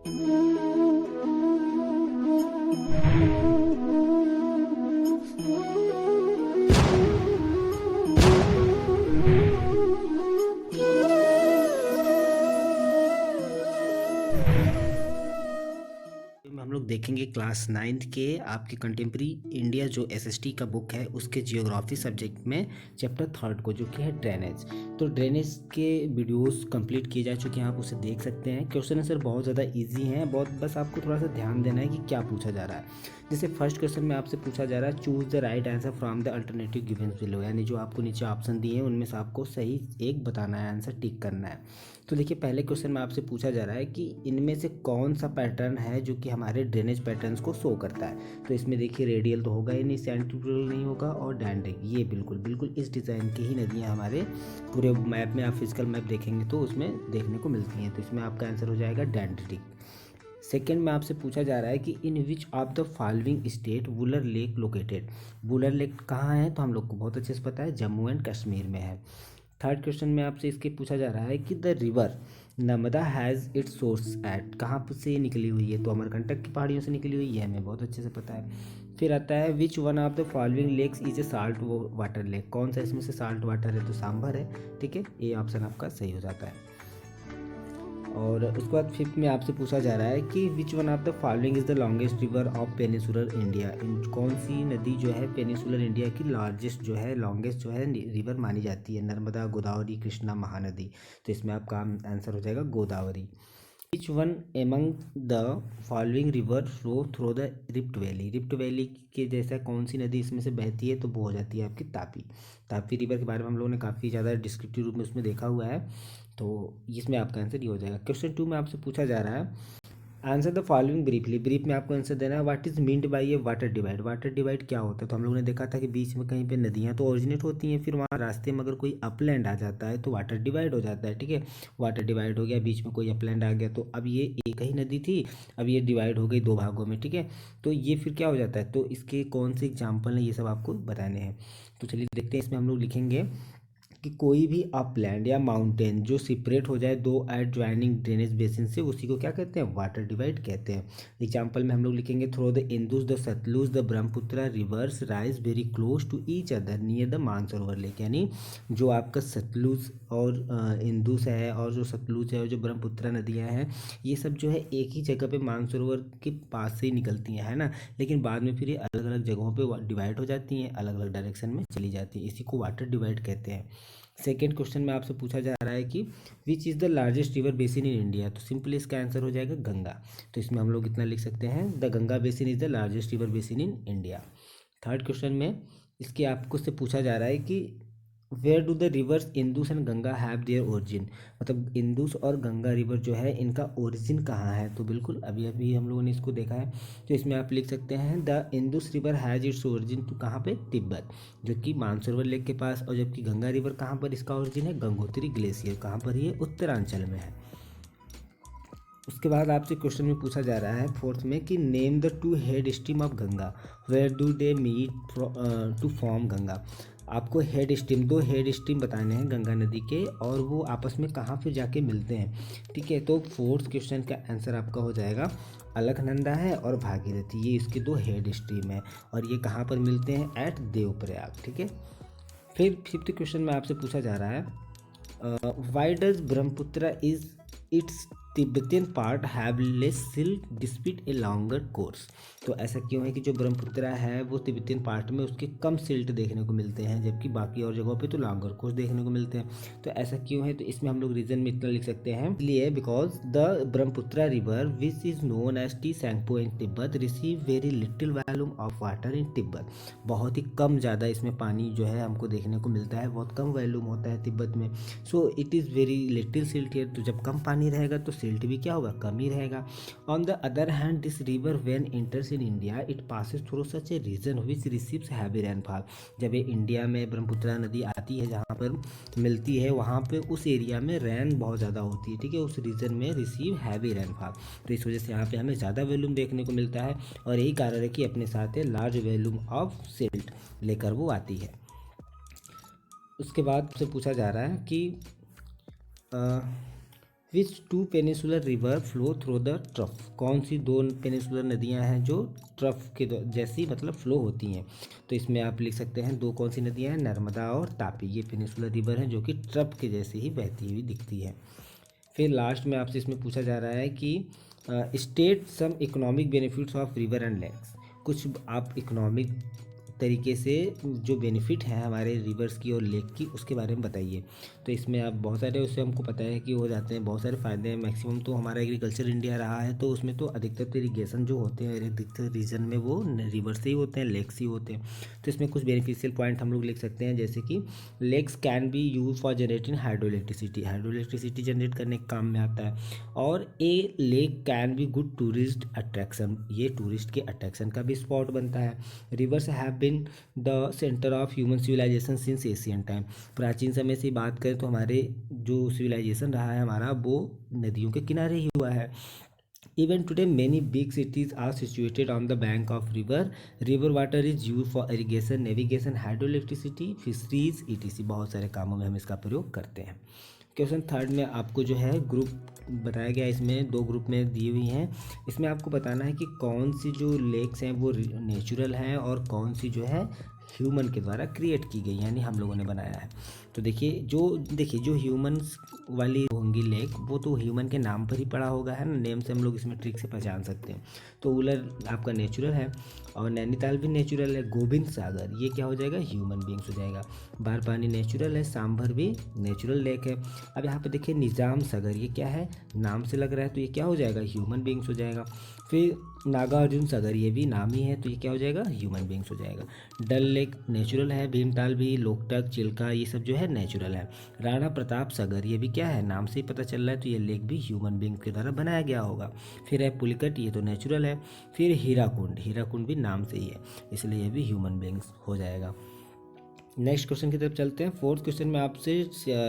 हम लोग देखेंगे क्लास 9th के आपके कंटेम्प्रेरी इंडिया जो एसएसटी का बुक है उसके जियोग्राफी सब्जेक्ट में चैप्टर 3 को, जो कि है ड्रेनेज। तो ड्रेनेज के वीडियोस कंप्लीट किए जा चुके हैं, आप उसे देख सकते हैं। क्वेश्चन आंसर बहुत ज़्यादा इजी हैं, बहुत बस आपको थोड़ा सा ध्यान देना है कि क्या पूछा जा रहा है। जैसे फर्स्ट क्वेश्चन में आपसे पूछा जा रहा है choose the right answer from the alternative given below, यानी जो आपको नीचे ऑप्शन दिए हैं उनमें से आपको सही एक बताना है, आंसर टिक करना है। तो देखिए पहले क्वेश्चन में आपसे पूछा जा रहा है कि इनमें से कौन सा पैटर्न है जो कि हमारे ड्रेनेज पैटर्न्स को शो करता है। तो इसमें देखिए रेडियल तो होगा ही नहीं, सेंट्रीफ्यूगल नहीं होगा, और डैंड्रिक, ये बिल्कुल बिल्कुल इस डिज़ाइन की ही नदियाँ हमारे पूरे मैप में, आप फिजिकल मैप देखेंगे तो उसमें देखने को मिलती हैं। तो इसमें आपका आंसर हो जाएगा डैंड्रिक। सेकेंड में आपसे पूछा जा रहा है कि in which of the following state Wular lake located. Wular lake कहाँ है, तो हम लोग को बहुत अच्छे से पता है, जम्मू एंड कश्मीर में है। थर्ड क्वेश्चन में आपसे इसके पूछा जा रहा है कि the river Narmada has its source at, कहाँ से निकली हुई है, तो अमरकंटक की पहाड़ियों से निकली हुई है, हमें बहुत अच्छे से पता है। फिर आता है which one of the following lakes is a salt water lake, कौन सा इसमें से साल्ट वाटर है, तो सांभर है। ठीक है, ये ऑप्शन आपका सही हो जाता है। और उसके बाद फिफ्थ में आपसे पूछा जा रहा है कि विच one of the following is the longest river of peninsular India, कौन सी नदी जो है पेनिसुलर इंडिया की लार्जेस्ट जो है, लॉन्गेस्ट जो है रिवर मानी जाती है। नर्मदा, गोदावरी, कृष्णा, महानदी। तो इसमें आपका आंसर हो जाएगा Godavari. Which one among the following river flow through the rift valley, rift valley के जैसा कौन सी नदी इसमें से बहती है, तो वो हो जाती है आपकी तापी। तापी रिवर के बारे में हम लोगों ने काफ़ी ज़्यादा डिस्क्रिप्टिव रूप में उसमें देखा हुआ है, तो इसमें आपका आंसर ये हो जाएगा। क्वेश्चन 2 में आपसे पूछा जा रहा है answer the following briefly, brief में आपको आंसर देना है what is meant by A water divide. Water divide क्या होता है, तो हम लोगों ने देखा था कि बीच में कहीं पे नदियाँ तो ओरिजिनेट होती हैं, फिर वहाँ रास्ते में अगर कोई अपलैंड आ जाता है तो वाटर डिवाइड हो जाता है। ठीक है, वाटर डिवाइड हो गया, बीच में कोई अपलैंड आ गया, तो अब ये एक ही नदी थी, अब ये डिवाइड हो गई दो भागों में। ठीक है, तो ये फिर क्या हो जाता है, तो इसके कौन से एग्जाम्पल हैं ये सब आपको बताने हैं। तो चलिए देखते हैं, इसमें हम लोग लिखेंगे कि कोई भी अपलैंड या माउंटेन जो सेपरेट हो जाए दो एडजॉइनिंग ड्रेनेज बेसिन से, उसी को क्या कहते हैं, वाटर डिवाइड कहते हैं। एग्जाम्पल में हम लोग लिखेंगे through the Indus the Sutlej the Brahmaputra rivers rise very close to each other near the Mansarovar lake, यानी जो आपका सतलुज और इंदुस है और जो सतलुज है और जो ब्रह्मपुत्र नदियाँ हैं, ये सब जो है एक ही जगह पे मानसरोवर के पास से ही निकलती हैं, है ना, लेकिन बाद में फिर ये अलग अलग जगहों पे डिवाइड हो जाती हैं, अलग अलग डायरेक्शन में चली जाती हैं, इसी को वाटर डिवाइड कहते हैं। सेकेंड क्वेश्चन में आपसे पूछा जा रहा है कि which is the largest river basin in India, तो सिंपली इसका आंसर हो जाएगा गंगा। तो इसमें हम लोग इतना लिख सकते हैं the Ganga basin is the largest river basin in India. Third question में इसके आपको से पूछा जा रहा है कि where do the rivers Indus and Ganga have their origin, मतलब इंदुस और गंगा रिवर जो है इनका ओरिजिन कहाँ है, तो बिल्कुल अभी अभी हम लोगों ने इसको देखा है। तो इसमें आप लिख सकते हैं the Indus river has its origin, तो कहाँ पे, तिब्बत, जो कि मानसरोवर लेक के पास, और जबकि गंगा रिवर कहाँ पर इसका ओरिजिन है, गंगोत्री ग्लेशियर, कहाँ पर ये, उत्तरांचल में है। उसके बाद आपसे क्वेश्चन में पूछा जा रहा है फोर्थ में कि name the two head stream of Ganga where do they meet to form Ganga, आपको हेड स्ट्रीम, दो हेड स्ट्रीम बताने हैं गंगा नदी के, और वो आपस में कहाँ फिर जाके मिलते हैं। ठीक है, तो फोर्थ क्वेश्चन का आंसर आपका हो जाएगा अलकनंदा है और भागीरथी, ये इसके दो हेड स्ट्रीम है, और ये कहाँ पर मिलते हैं, एट देवप्रयाग। ठीक है, फिर फिफ्थ क्वेश्चन में आपसे पूछा जा रहा है why does Brahmaputra is its Tibetan part have less silt despite a longer course, तो ऐसा क्यों है कि जो ब्रह्मपुत्र है वो तिब्बतियन पार्ट में उसके कम सिल्ट देखने को मिलते हैं, जबकि बाकी और जगहों पे तो लॉन्गर कोर्स देखने को मिलते हैं। तो ऐसा क्यों है, तो इसमें हम लोग रीजन में इतना लिख सकते हैं, इसलिए because the Brahmaputra river which is known as Tsangpo in Tibet receive very little volume of water in Tibet, बहुत ही कम ज़्यादा इसमें पानी जो है हमको देखने को मिलता है, बहुत कम वॉल्यूम होता है तिब्बत में। So it is very little silt here, तो जब कम पानी रहेगा तो सिल्ट भी क्या होगा, कम ही रहेगा। On the other hand this river when enters in India it passes through such a region which receives heavy rainfall, जब ये इंडिया में ब्रह्मपुत्र नदी आती है जहाँ पर मिलती है वहाँ पे उस एरिया में रेन बहुत ज़्यादा होती है। ठीक है, उस रीजन में रिसीव हैवी रेनफॉल, तो इस वजह से यहाँ पे हमें ज़्यादा वॉल्यूम देखने को मिलता है, और यही कारण है कि अपने साथ है लार्ज वॉल्यूम ऑफ सिल्ट लेकर वो आती है। उसके बाद से पूछा जा रहा है कि which two peninsular river flow through the trough, कौन सी दो पेनिसुलर नदियां हैं जो ट्रफ के जैसी मतलब फ्लो होती हैं। तो इसमें आप लिख सकते हैं दो कौन सी नदियां हैं, नर्मदा और तापी, ये पेनिसुलर रिवर हैं जो कि ट्रफ के जैसे ही बहती हुई दिखती है। फिर लास्ट में आपसे इसमें पूछा जा रहा है कि state some economic benefits of river and lakes, कुछ आप इकोनॉमिक तरीके से जो बेनिफिट है हमारे रिवर्स की और लेक की उसके बारे में बताइए। तो इसमें आप बहुत सारे, उससे हमको पता है कि हो जाते हैं बहुत सारे फ़ायदे हैं। मैक्सिमम तो हमारा एग्रीकल्चर इंडिया रहा है, तो उसमें तो अधिकतर तो इरीगेशन जो होते हैं अधिकतर रीजन में वो रिवर से ही होते हैं, लेक से ही होते हैं। तो इसमें कुछ बेनिफिशियल पॉइंट हम लोग लिख सकते हैं, जैसे कि lakes can be use for generating hydro electricity generate करने के काम में आता है। और a lake can be good tourist attraction, ये टूरिस्ट के अट्रैक्शन का भी स्पॉट बनता है। Rivers have been the centre of human civilization since Asian time, प्राचीन समय से बात करें तो हमारे जो सिविलाइजेशन रहा है हमारा वो नदियों के किनारे ही हुआ है। Even today, many big cities are situated on the bank of river. River water is used for irrigation, navigation, hydroelectricity, fisheries, etc. बहुत सारे कामों में हम इसका प्रयोग करते हैं। क्वेश्चन थर्ड में आपको जो है ग्रुप बताया गया, इसमें दो ग्रुप में दी हुई हैं। इसमें आपको बताना है कि कौन सी जो लेक्स हैं वो नेचुरल हैं और कौन सी जो है ह्यूमन के द्वारा क्रिएट की गई, यानी हम लोगों ने बनाया है। तो देखिए जो ह्यूमन्स वाली होंगी लेक वो तो ह्यूमन के नाम पर ही पड़ा होगा, है ना, नेम से हम लोग इसमें ट्रिक से पहचान सकते हैं। तो उलर आपका नेचुरल है और नैनीताल भी नेचुरल है। गोविंद सागर ये क्या हो जाएगा, ह्यूमन बींग्स हो जाएगा। बारपानी नेचुरल है, सांभर भी नेचुरल लेक है। अब यहाँ पे देखिए निज़ाम सागर ये क्या है, नाम से लग रहा है तो ये क्या हो जाएगा, ह्यूमन बींग्स हो जाएगा। फिर नागार्जुन सागर ये भी नाम ही है तो ये क्या हो जाएगा, ह्यूमन बींग्स हो जाएगा। डल लेक नेचुरल है, भीमताल भी, लोकटक, चिल्का ये सब जो है नेचुरल है। राणा प्रताप सागर ये भी क्या है, नाम से ही पता चल रहा है तो ये लेक भी ह्यूमन बींग के द्वारा बनाया गया होगा। फिर है पुलिकट ये तो नेचुरल है। फिर हीराकुंड भी नाम से ही है इसलिए ये भी ह्यूमन बींग्स हो जाएगा। नेक्स्ट क्वेश्चन की तरफ चलते हैं। फोर्थ क्वेश्चन में आपसे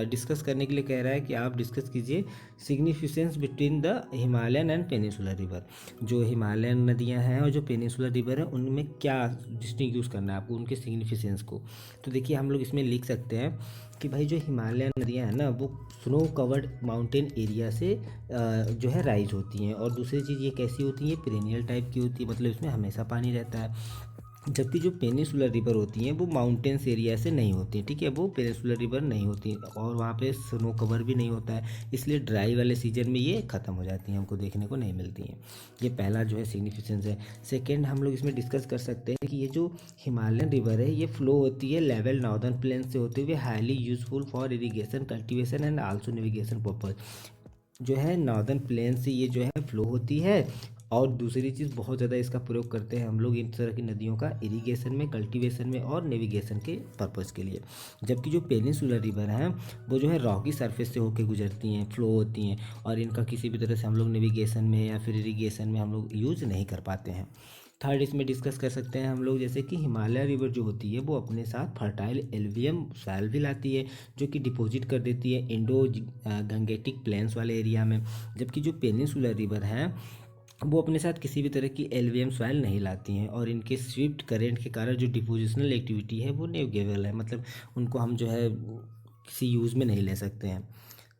डिस्कस करने के लिए कह रहा है कि आप डिस्कस कीजिए significance between the Himalayan and peninsular river, जो हिमालयन नदियां हैं और जो पेनिसुलर रिवर है उनमें क्या डिस्टिंग्विश करना है आपको, उनके सिग्निफिकेंस को। तो देखिए हम लोग इसमें लिख सकते हैं कि भाई जो हिमालयन नदियां हैं ना वो स्नो कवर्ड माउंटेन एरिया से जो है राइज होती हैं। और दूसरी चीज़ ये कैसी होती है, पेरेनियल टाइप की होती है, मतलब इसमें हमेशा पानी रहता है। जबकि जो पेनिसुलर रिवर होती हैं वो माउंटेन्स एरिया से नहीं होती हैं, ठीक है, वो पेनिसुलर रिवर नहीं होती और वहाँ पे स्नो कवर भी नहीं होता है, इसलिए ड्राई वाले सीजन में ये ख़त्म हो जाती हैं, हमको देखने को नहीं मिलती हैं। ये पहला जो है सिग्निफिकेंस है। सेकंड हम लोग इसमें डिस्कस कर सकते हैं कि ये जो हिमालयन रिवर है ये फ्लो होती है लेवल नॉर्दर्न प्लेन से होते हुए, highly useful for irrigation, cultivation and also navigation purpose. जो है नॉर्दर्न प्लेन से ये जो है फ्लो होती है और दूसरी चीज़ बहुत ज़्यादा इसका प्रयोग करते हैं हम लोग इन तरह की नदियों का इरिगेशन में, कल्टीवेशन में और नेविगेशन के पर्पज़ के लिए। जबकि जो पेनिसुलर रिवर हैं वो जो है रॉकी सरफेस से होकर गुजरती हैं, फ्लो होती हैं और इनका किसी भी तरह से हम लोग नेविगेशन में या फिर इरिगेशन में हम लोग यूज़ नहीं कर पाते हैं। थर्ड इसमें डिस्कस कर सकते हैं हम लोग जैसे कि हिमालय रिवर जो होती है वो अपने साथ फर्टाइल एल्वियम सॉइल भी लाती है जो कि डिपॉजिट कर देती है इंडो गंगेटिक प्लेन्स वाले एरिया में। जबकि जो पेनिसुलर रिवर हैं वो अपने साथ किसी भी तरह की एल्वियम सॉइल नहीं लाती हैं और इनके स्विफ्ट करेंट के कारण जो डिपोजिशनल एक्टिविटी है वो नेविगेबल है, मतलब उनको हम जो है किसी यूज़ में नहीं ले सकते हैं।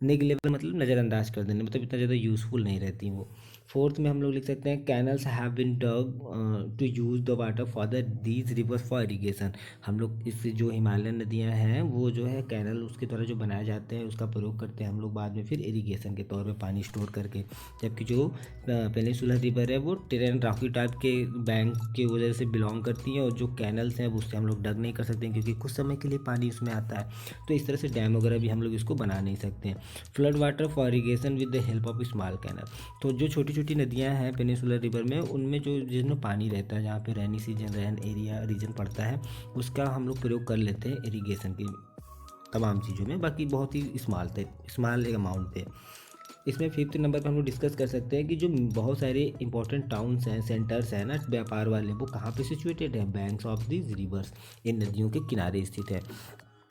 नेग्लेबल मतलब नज़रअंदाज कर देने, मतलब इतना ज़्यादा यूज़फुल नहीं रहती वो। फोर्थ में हम लोग लिख सकते हैं canals have been dug to use the water for the these rivers for irrigation. हम लोग इस जो हिमालयन नदियाँ हैं वो जो है कैनल उसके द्वारा जो बनाए जाते हैं उसका प्रयोग करते हैं हम लोग बाद में फिर इरीगेशन के तौर पे पानी स्टोर करके। जबकि जो पेनिसुलर रिवर है वो टेरेन रॉकी टाइप के बैंक की वजह से बिलोंग करती हैं और जो कैनल्स हैं उससे हम लोग डग नहीं कर सकते हैं क्योंकि कुछ समय के लिए पानी उसमें आता है, तो इस तरह से डैम वगैरह भी हम लोग इसको बना नहीं सकते हैं। Flood water for irrigation with the help of small canal, तो जो छोटी छोटी नदियां हैं पेनिसुलर रिवर में उनमें जो जिसमें पानी रहता है जहाँ पे rainy season rain area region पड़ता है उसका हम लोग प्रयोग कर लेते हैं इरीगेशन की तमाम चीज़ों में, बाकी बहुत ही स्मॉल अमाउंट पे। इसमें फिफ्थ नंबर पर हम लोग डिस्कस कर सकते हैं कि जो बहुत सारे इंपॉर्टेंट टाउन्स हैं, सेंटर्स हैं ना व्यापार वाले, वो कहाँ पे सिचुएटेड है, बैंक्स ऑफ दिस रिवर्स, इन नदियों के किनारे स्थित है।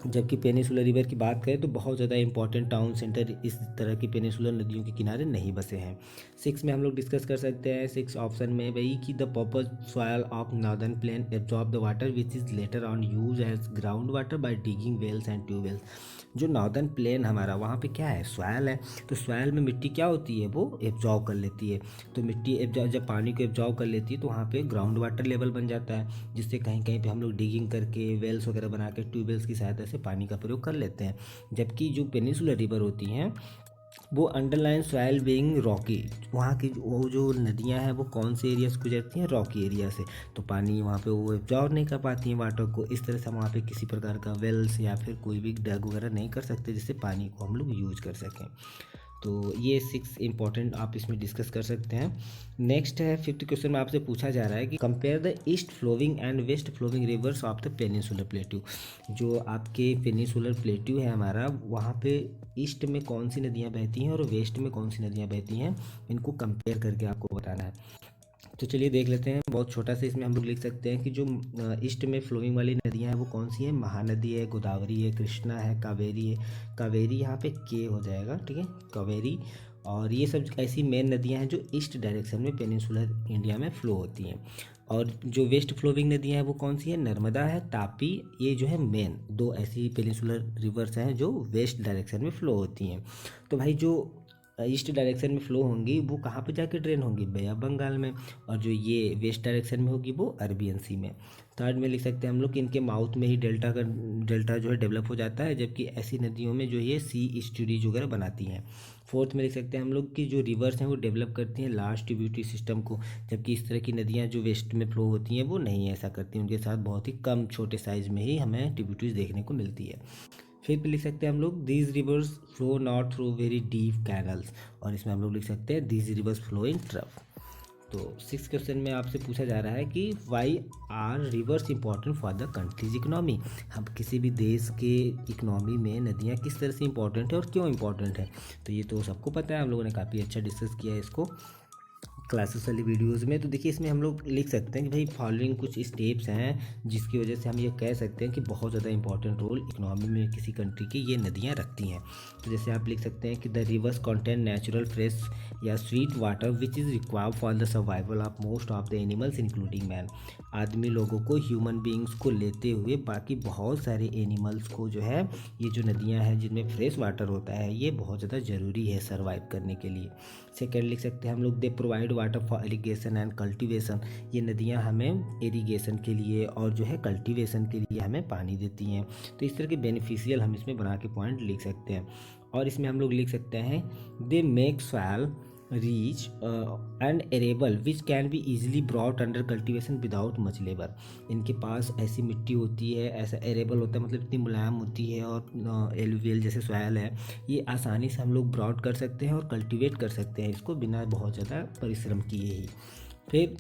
जबकि पेनिसुलर रिवर की बात करें तो बहुत ज़्यादा इंपॉर्टेंट टाउन सेंटर इस तरह की पेनिसुलर नदियों के किनारे नहीं बसे हैं। 6 में हम लोग डिस्कस कर सकते हैं 6 ऑप्शन में भाई कि the purpose soil of northern plain absorb the water which is later on use as ground water by digging wells and tubewells. जो नॉर्दर्न प्लेन हमारा वहाँ पे क्या है, सॉयल है। तो सॉयल में मिट्टी क्या होती है, वो एब्जॉर्ब कर लेती है। तो मिट्टी जब पानी को एब्जॉर्ब कर लेती है तो वहाँ पे ग्राउंड वाटर लेवल बन जाता है, जिससे कहीं कहीं पे हम लोग डिगिंग करके वेल्स वगैरह बना के ट्यूबवेल्स की सहायता से पानी का प्रयोग कर लेते हैं। जबकि जो पेनिसुलर रिवर होती हैं वो अंडरलाइन सॉयल बीइंग रॉकी, वहाँ की वो जो नदियाँ हैं वो कौन से एरिया से गुजरती हैं, रॉकी एरिया से। तो पानी वहाँ पे वो एब्जॉर्ब नहीं कर पाती हैं वाटर को, इस तरह से हम वहाँ पे किसी प्रकार का वेल्स या फिर कोई भी डग वगैरह नहीं कर सकते जिससे पानी को हम लोग यूज कर सकें। तो ये 6 इंपॉर्टेंट आप इसमें डिस्कस कर सकते हैं। नेक्स्ट है 5th क्वेश्चन में आपसे पूछा जा रहा है कि compare the east flowing and west flowing rivers of the peninsular plateau. जो आपके पेनिसुलर प्लेट्यू है हमारा, वहाँ पे ईस्ट में कौन सी नदियाँ बहती हैं और वेस्ट में कौन सी नदियाँ बहती हैं, इनको कंपेयर करके आपको बताना है। तो चलिए देख लेते हैं। बहुत छोटा सा इसमें हम लोग लिख सकते हैं कि जो ईस्ट में फ्लोइंग वाली नदियां हैं वो कौन सी है, महानदी है, गोदावरी है, कृष्णा है, कावेरी है। कावेरी यहाँ पे के हो जाएगा, ठीक है, कावेरी। और ये सब ऐसी मेन नदियां हैं जो ईस्ट डायरेक्शन में पेनिनसुलर इंडिया में फ्लो होती हैं। और जो वेस्ट फ्लोविंग नदियां हैं वो कौन सी है, नर्मदा है, तापी। ये जो है मेन दो ऐसी पेनिनसुलर रिवर्स हैं जो वेस्ट डायरेक्शन में फ्लो होती हैं। तो भाई जो ईस्ट डायरेक्शन में फ्लो होंगी वो कहाँ पे जाके ड्रेन होंगी, बे ऑफ बंगाल में। और जो ये वेस्ट डायरेक्शन में होगी वो अरबियन सी में। थर्ड में लिख सकते हैं हम लोग कि इनके माउथ में ही डेल्टा जो है डेवलप हो जाता है, जबकि ऐसी नदियों में जो ये सी ईस्टुरीज वगैरह बनाती हैं। फोर्थ में लिख सकते हैं हम लोग कि जो रिवर्स हैं वो डेवलप करती हैं लार्ज ट्रिब्यूटरी सिस्टम को, जबकि इस तरह की नदियाँ जो वेस्ट में फ्लो होती हैं वो नहीं ऐसा करती हैं, उनके साथ बहुत ही कम छोटे साइज़ में ही हमें ट्रिब्यूटरीज देखने को मिलती है। फिर भी लिख सकते हैं हम लोग these rivers flow not through very deep canals, और इसमें हम लोग लिख सकते हैं these rivers flow in trough. तो 6 क्वेश्चन में आपसे पूछा जा रहा है कि why are rivers important for the country's economy. हम किसी भी देश के इकोनॉमी में नदियाँ किस तरह से इंपॉर्टेंट है और क्यों इंपॉर्टेंट है, तो ये तो सबको पता है, हम लोगों ने काफ़ी अच्छा डिस्कस किया है इसको क्लासेस वाली वीडियोज़ में। तो देखिए इसमें हम लोग लिख सकते हैं कि भाई फॉलोइंग कुछ स्टेप्स हैं जिसकी वजह से हम ये कह सकते हैं कि बहुत ज़्यादा इंपॉर्टेंट रोल इकोनॉमी में किसी कंट्री की ये नदियाँ रखती हैं। तो जैसे आप लिख सकते हैं कि the rivers contain natural fresh या sweet water which is required for the survival of most of the animals including man. आदमी लोगों को, ह्यूमन बींग्स को लेते हुए बाकी बहुत सारे एनिमल्स को जो है ये जो नदियाँ हैं जिनमें फ्रेश वाटर होता है ये बहुत ज़्यादा ज़रूरी है सर्वाइव करने के लिए। सेकेंड लिख सकते हैं हम लोग they provide water for irrigation and cultivation. ये नदियाँ हमें इरिगेशन के लिए और जो है कल्टीवेशन के लिए हमें पानी देती हैं। तो इस तरह के बेनिफिशियल हम इसमें बना के पॉइंट लिख सकते हैं। और इसमें हम लोग लिख सकते हैं they make soil rich and arable which can be easily brought under cultivation without much labour. इनके पास ऐसी मिट्टी होती है, ऐसा एरेबल होता है, मतलब इतनी मुलायम होती है, और एलुवियल जैसे सॉइल है ये आसानी से हम लोग ब्रॉड कर सकते हैं और कल्टीवेट कर सकते हैं इसको बिना बहुत ज़्यादा परिश्रम किए ही। फिर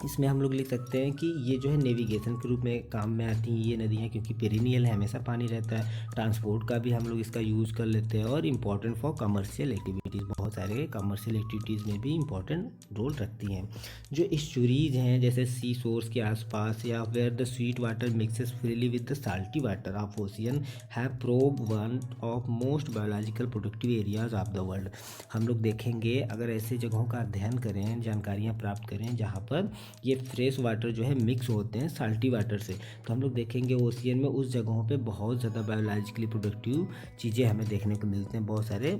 इसमें हम लोग लिख सकते हैं कि ये जो है नेविगेशन के रूप में काम में आती हैं ये नदियाँ, क्योंकि पेरिनियल है, हमेशा पानी रहता है। ट्रांसपोर्ट का भी हम लोग इसका यूज़ कर लेते हैं, और इम्पॉर्टेंट फॉर कमर्शियल एक्टिविटीज़, बहुत सारे कमर्शियल एक्टिविटीज़ में भी इंपॉर्टेंट रोल रखती हैं। जो स्टोरीज हैं जैसे सी सोर्स के आसपास या where the sweet water mixes freely with the salty water of ocean have prove one of most biological productive areas of the world. हम लोग देखेंगे अगर ऐसे जगहों का अध्ययन करें, जानकारियाँ प्राप्त करें जहाँ पर ये फ्रेश वाटर जो है मिक्स होते हैं साल्टी वाटर से, तो हम लोग देखेंगे ओशियन में उस जगहों पे बहुत ज़्यादा बायोलॉजिकली प्रोडक्टिव चीज़ें हमें देखने को मिलते हैं, बहुत सारे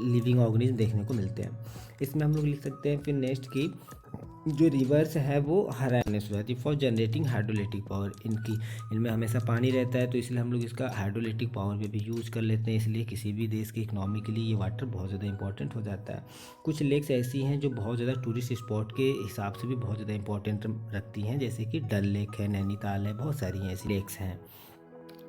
लिविंग ऑर्गेनिज्म देखने को मिलते हैं। इसमें हम लोग लिख सकते हैं फिर नेक्स्ट की जो रिवर्स है वो हरानेस हो जाती है फॉर जनरेटिंग हाइड्रोलिटिक पावर। इनमें हमेशा पानी रहता है, तो इसलिए हम लोग इसका हाइड्रोलिटिक पावर पे भी यूज़ कर लेते हैं, इसलिए किसी भी देश की इकोनॉमी के लिए ये वाटर बहुत ज़्यादा इंपॉर्टेंट हो जाता है। कुछ लेक्स ऐसी हैं जो बहुत ज़्यादा टूरिस्ट स्पॉट के हिसाब से भी बहुत ज़्यादा इंपॉर्टेंट रखती हैं, जैसे कि डल लेक है, नैनीताल है, बहुत सारी ऐसी लेक्स हैं।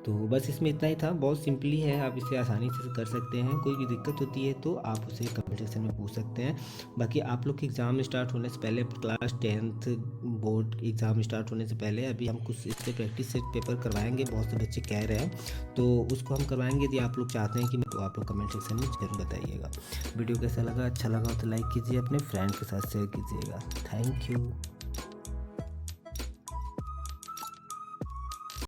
तो बस इसमें इतना ही था, बहुत सिंपली है, आप इसे आसानी से कर सकते हैं। कोई भी दिक्कत होती है तो आप उसे कमेंट सेक्शन में पूछ सकते हैं। बाकी आप लोग के एग्ज़ाम स्टार्ट होने से पहले, class 10th board exam start होने से पहले अभी हम कुछ इससे प्रैक्टिस सेट पेपर करवाएंगे, बहुत से बच्चे कह रहे हैं, तो उसको हम करवाएंगे। यदि आप लोग चाहते हैं कि तो आप लोग कमेंट सेक्शन में जरूर बताइएगा। वीडियो कैसा लगा, अच्छा लगा तो लाइक कीजिए, अपने फ्रेंड के साथ शेयर कीजिएगा। Thank you.